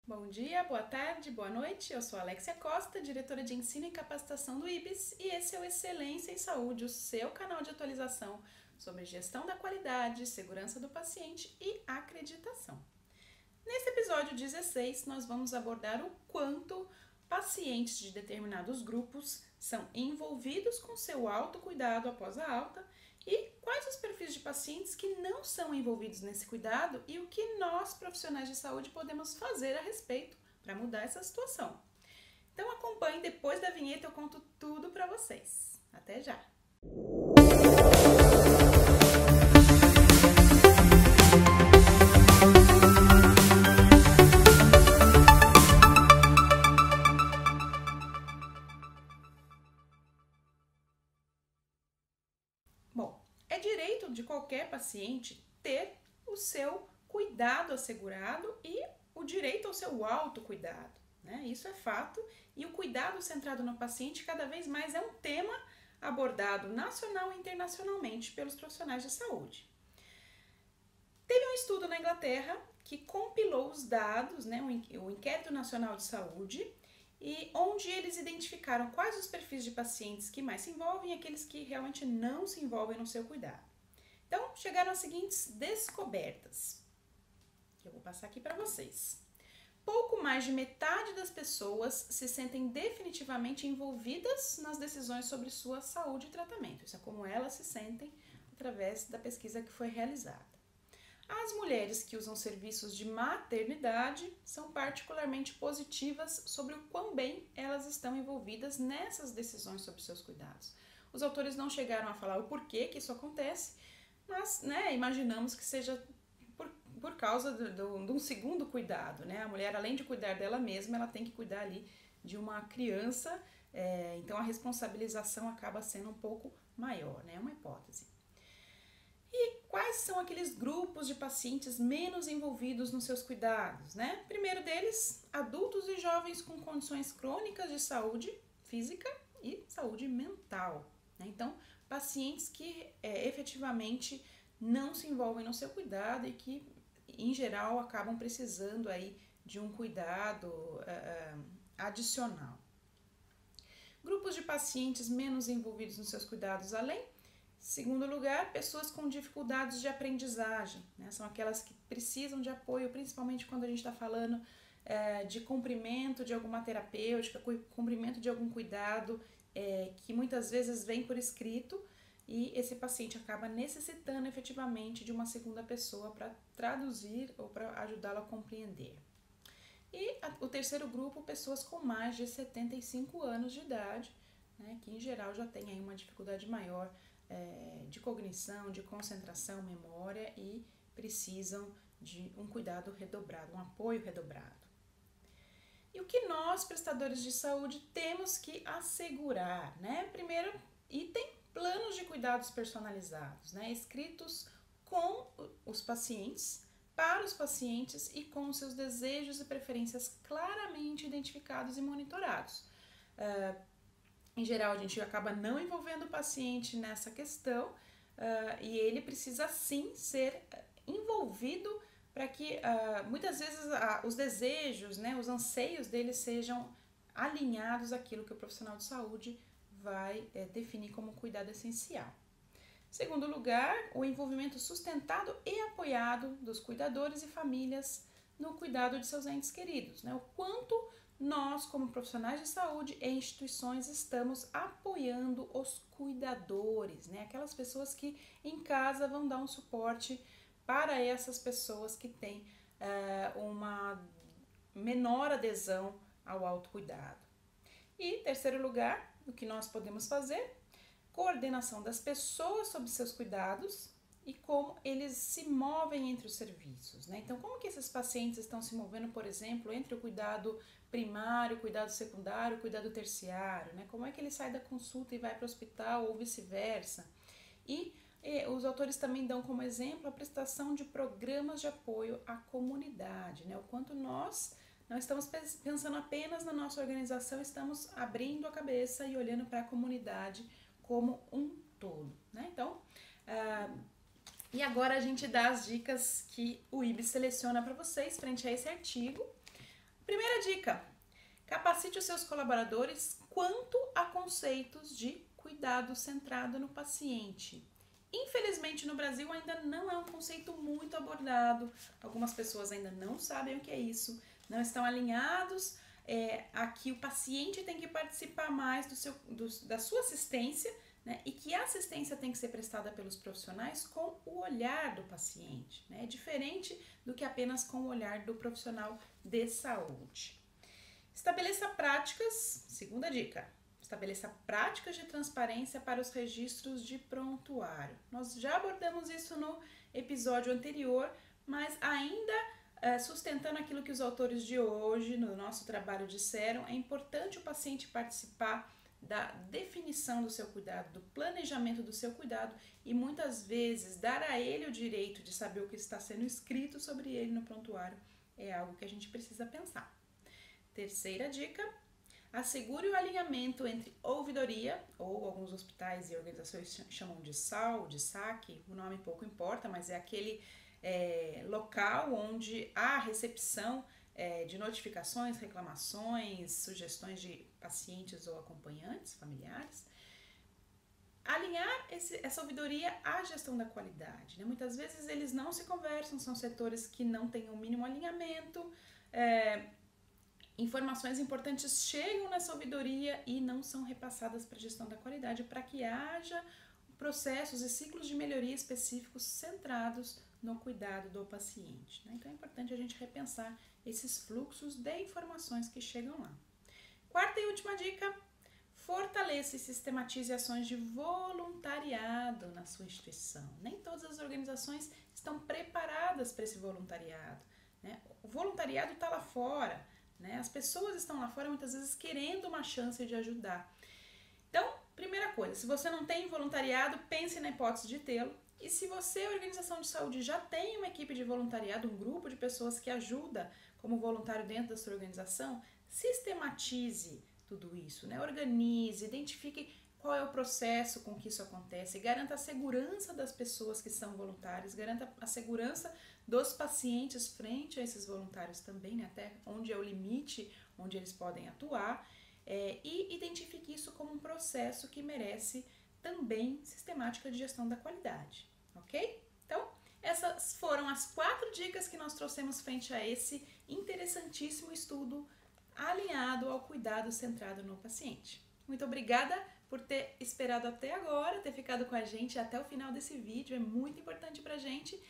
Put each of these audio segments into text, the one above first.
Bom dia, boa tarde, boa noite. Eu sou Alexia Costa, diretora de Ensino e Capacitação do IBS, e esse é o Excelência em Saúde, o seu canal de atualização sobre gestão da qualidade, segurança do paciente e acreditação. Nesse episódio 16, nós vamos abordar o quanto pacientes de determinados grupos são envolvidos com seu autocuidado após a alta e quais os perfis de pacientes que não são envolvidos nesse cuidado e o que nós, profissionais de saúde, podemos fazer a respeito para mudar essa situação. Então acompanhe, depois da vinheta eu conto tudo para vocês. Até já! Bom, é direito de qualquer paciente ter o seu cuidado assegurado e o direito ao seu autocuidado, né? Isso é fato, e o cuidado centrado no paciente cada vez mais é um tema abordado nacional e internacionalmente pelos profissionais de saúde. Teve um estudo na Inglaterra que compilou os dados, né, o Inquérito Nacional de Saúde, e onde eles identificaram quais os perfis de pacientes que mais se envolvem e aqueles que realmente não se envolvem no seu cuidado. Então, chegaram as seguintes descobertas, que eu vou passar aqui para vocês. Pouco mais de metade das pessoas se sentem definitivamente envolvidas nas decisões sobre sua saúde e tratamento. Isso é como elas se sentem através da pesquisa que foi realizada. As mulheres que usam serviços de maternidade são particularmente positivas sobre o quão bem elas estão envolvidas nessas decisões sobre seus cuidados. Os autores não chegaram a falar o porquê que isso acontece, mas imaginamos que seja por causa de um segundo cuidado, né? A mulher, além de cuidar dela mesma, ela tem que cuidar ali de uma criança, então a responsabilização acaba sendo um pouco maior, né? É uma hipótese. E quais são aqueles grupos de pacientes menos envolvidos nos seus cuidados, né? Primeiro deles, adultos e jovens com condições crônicas de saúde física e saúde mental, né? Então, pacientes que efetivamente não se envolvem no seu cuidado e que, em geral, acabam precisando aí de um cuidado adicional. Grupos de pacientes menos envolvidos nos seus cuidados além. Segundo lugar, pessoas com dificuldades de aprendizagem, né? São aquelas que precisam de apoio, principalmente quando a gente está falando de cumprimento de alguma terapêutica, cumprimento de algum cuidado que muitas vezes vem por escrito e esse paciente acaba necessitando efetivamente de uma segunda pessoa para traduzir ou para ajudá-lo a compreender. E o terceiro grupo, pessoas com mais de 75 anos de idade, né, que em geral já tem aí uma dificuldade maior de cognição, de concentração, memória e precisam de um cuidado redobrado, um apoio redobrado. E o que nós, prestadores de saúde, temos que assegurar, né? Primeiro item, planos de cuidados personalizados, né? Escritos com os pacientes, para os pacientes e com os seus desejos e preferências claramente identificados e monitorados. Em geral, a gente acaba não envolvendo o paciente nessa questão e ele precisa sim ser envolvido para que muitas vezes os desejos, né, os anseios dele sejam alinhados àquilo que o profissional de saúde vai definir como cuidado essencial. Segundo lugar, o envolvimento sustentado e apoiado dos cuidadores e famílias no cuidado de seus entes queridos, né? O quanto nós, como profissionais de saúde e instituições, estamos apoiando os cuidadores, né? Aquelas pessoas que em casa vão dar um suporte para essas pessoas que têm uma menor adesão ao autocuidado. E, terceiro lugar, o que nós podemos fazer? Coordenação das pessoas sobre seus cuidados e como eles se movem entre os serviços, né? Então, como que esses pacientes estão se movendo, por exemplo, entre o cuidado primário, cuidado secundário, cuidado terciário, né? Como é que ele sai da consulta e vai para o hospital ou vice-versa? E os autores também dão como exemplo a prestação de programas de apoio à comunidade, né? O quanto nós não estamos pensando apenas na nossa organização, estamos abrindo a cabeça e olhando para a comunidade como um todo, né? Então, e agora a gente dá as dicas que o IBS seleciona para vocês frente a esse artigo. Primeira dica: capacite os seus colaboradores quanto a conceitos de cuidado centrado no paciente. Infelizmente, no Brasil ainda não é um conceito muito abordado. Algumas pessoas ainda não sabem o que é isso, não estão alinhados a que o paciente tem que participar mais da sua assistência, né? E que a assistência tem que ser prestada pelos profissionais com o olhar do paciente, né? É diferente do que apenas com o olhar do profissional de saúde. Estabeleça práticas, segunda dica, estabeleça práticas de transparência para os registros de prontuário. Nós já abordamos isso no episódio anterior, mas ainda sustentando aquilo que os autores de hoje, no nosso trabalho, disseram, é importante o paciente participar da definição do seu cuidado, do planejamento do seu cuidado e muitas vezes dar a ele o direito de saber o que está sendo escrito sobre ele no prontuário é algo que a gente precisa pensar. Terceira dica: assegure o alinhamento entre ouvidoria, ou alguns hospitais e organizações chamam de SAL, de SAC, o nome pouco importa, mas é aquele local onde há recepção de notificações, reclamações, sugestões de pacientes ou acompanhantes, familiares. Alinhar essa ouvidoria à gestão da qualidade, né? Muitas vezes eles não se conversam, são setores que não têm o mínimo alinhamento, informações importantes chegam nessa ouvidoria e não são repassadas para a gestão da qualidade para que haja processos e ciclos de melhoria específicos centrados no cuidado do paciente, né? Então é importante a gente repensar esses fluxos de informações que chegam lá. Quarta e última dica: fortaleça e sistematize ações de voluntariado na sua instituição. Nem todas as organizações estão preparadas para esse voluntariado, né? O voluntariado está lá fora, né? As pessoas estão lá fora muitas vezes querendo uma chance de ajudar. Então, primeira coisa, se você não tem voluntariado, pense na hipótese de tê-lo. E se você, organização de saúde, já tem uma equipe de voluntariado, um grupo de pessoas que ajuda como voluntário dentro da sua organização, sistematize tudo isso, né? Organize, identifique qual é o processo com que isso acontece, garanta a segurança das pessoas que são voluntárias, garanta a segurança dos pacientes frente a esses voluntários também, né? Até onde é o limite, onde eles podem atuar, e identifique isso como um processo que merece também sistemática de gestão da qualidade, ok? Então, essas foram as 4 dicas que nós trouxemos frente a esse interessantíssimo estudo alinhado ao cuidado centrado no paciente. Muito obrigada por ter esperado até agora, ter ficado com a gente até o final desse vídeo, é muito importante pra gente.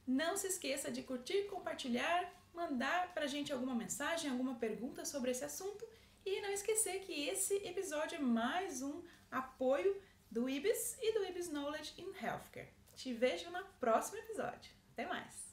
Não se esqueça de curtir, compartilhar, mandar pra gente alguma mensagem, alguma pergunta sobre esse assunto e não esquecer que esse episódio é mais um apoio do IBS e do IBS Knowledge in Healthcare. Te vejo no próximo episódio. Até mais!